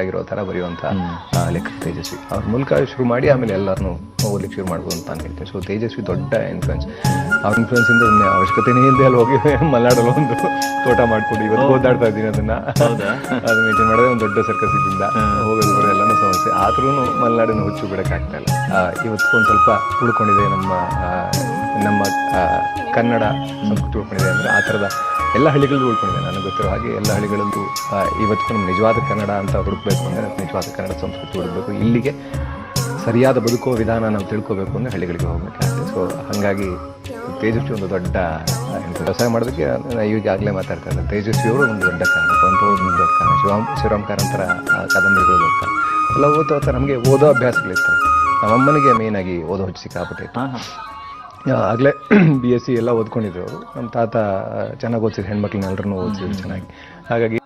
ಆಗಿರೋ ಥರ ಬರೆಯುವಂಥ ಲೇಖಕ ತೇಜಸ್ವಿ ಅವ್ರ ಮೂಲಕ ಶುರು ಮಾಡಿ ಆಮೇಲೆ ಎಲ್ಲರನ್ನೂ ಓದಲಿಕ್ಕೆ ಶುರು ಮಾಡ್ಬೋದು ಅಂತ ನಾನು ಹೇಳ್ತೀನಿ. ಸೊ ತೇಜಸ್ವಿ ದೊಡ್ಡ ಇನ್ಫ್ಲುಯೆನ್ಸ್. ಅವ್ರ ಇನ್ಫ್ಲುಯೆನ್ಸಿಂದ ಅವಶ್ಯಕತೆನೇ ಇಲ್ಲದೆ ಅಲ್ಲಿ ಹೋಗಿ ಮಲೆನಾಡಲ್ಲಿ ಒಂದು ತೋಟ ಮಾಡ್ಕೊಂಡು ಇವತ್ತು ಓದಾಡ್ತಾ ಇದ್ದೀನಿ ಅದನ್ನ ಮೇಂಟೈನ್ ಮಾಡೋದೇ ಒಂದು ದೊಡ್ಡ ಸರ್ಕಸ್ ಇದ್ದಿಂದ ಹೋಗೋದು ಎಲ್ಲನೂ ಸಮಸ್ಯೆ. ಆದ್ರೂ ಮಲೆನಾಡಿನ ಹುಚ್ಚು ಬಿಡೋಕ್ಕಾಗ್ತಾ ಇಲ್ಲ. ಇವತ್ತು ಒಂದು ಸ್ವಲ್ಪ ಉಳ್ಕೊಂಡಿದೆ ನಮ್ಮ ಕನ್ನಡ ಸಂಸ್ಕೃತಿ ಉಳ್ಕೊಂಡಿದೆ ಅಂದರೆ ಆ ಥರದ ಎಲ್ಲ ಹಳ್ಳಿಗಳಲ್ಲೂ ಉಳ್ಕೊಂಡಿದೆ. ನನಗೆ ಗೊತ್ತಿರೋ ಹಾಗೆ ಎಲ್ಲ ಹಳ್ಳಿಗಳಲ್ಲೂ ಇವತ್ತು ನಮ್ಮ ನಿಜವಾದ ಕನ್ನಡ ಅಂತ ಹುಡುಕಬೇಕು ಅಂದರೆ ನಿಜವಾದ ಕನ್ನಡ ಸಂಸ್ಕೃತಿ ಹುಡುಕಬೇಕು. ಇಲ್ಲಿಗೆ ಸರಿಯಾದ ಬದುಕೋ ವಿಧಾನ ನಾವು ತಿಳ್ಕೋಬೇಕು ಅಂದರೆ ಹಳ್ಳಿಗಳಿಗೆ ಹೋಗ್ಬೇಕಾಗ್ತದೆ. ಸೊ ಹಾಗಾಗಿ ತೇಜಸ್ವಿ ಒಂದು ದೊಡ್ಡ ವ್ಯವಸಾಯ ಮಾಡೋದಕ್ಕೆ ಈಗಾಗಲೇ ಮಾತಾಡ್ತಾ ಇದ್ದಾರೆ. ತೇಜಸ್ವಿಯವರು ಒಂದು ದೊಡ್ಡ ಕಾರಣ, ಒಂದು ದೊಡ್ಡ ಕಾರಣ, ಶಿವರಾಮ್ ಕಾರಂತರ ಕಾದಂಬರಿಗಳು ದೊಡ್ಡ ಕಾರಣ. ಎಲ್ಲ ಓದ್ತಾ ನಮಗೆ ಓದೋ ಅಭ್ಯಾಸಗಳಿರ್ತವೆ. ನಮ್ಮಮ್ಮನಿಗೆ ಮೇಯ್ನಾಗಿ ಓದೋ ಹುಚ್ಚು ಸಿಕ್ಕಾಪಟ್ಟೆ ಇತ್ತು. ಆಗಲೇ BSc ಎಲ್ಲ ಓದ್ಕೊಂಡಿದ್ರು ಅವರು. ನಮ್ಮ ತಾತ ಚೆನ್ನಾಗಿ ಓದಿಸಿದ್ರು, ಹೆಣ್ಮಕ್ಳನ್ನ ಎಲ್ಲರನ್ನೂ ಓದಿಸಿದ್ರು ಚೆನ್ನಾಗಿ. ಹಾಗಾಗಿ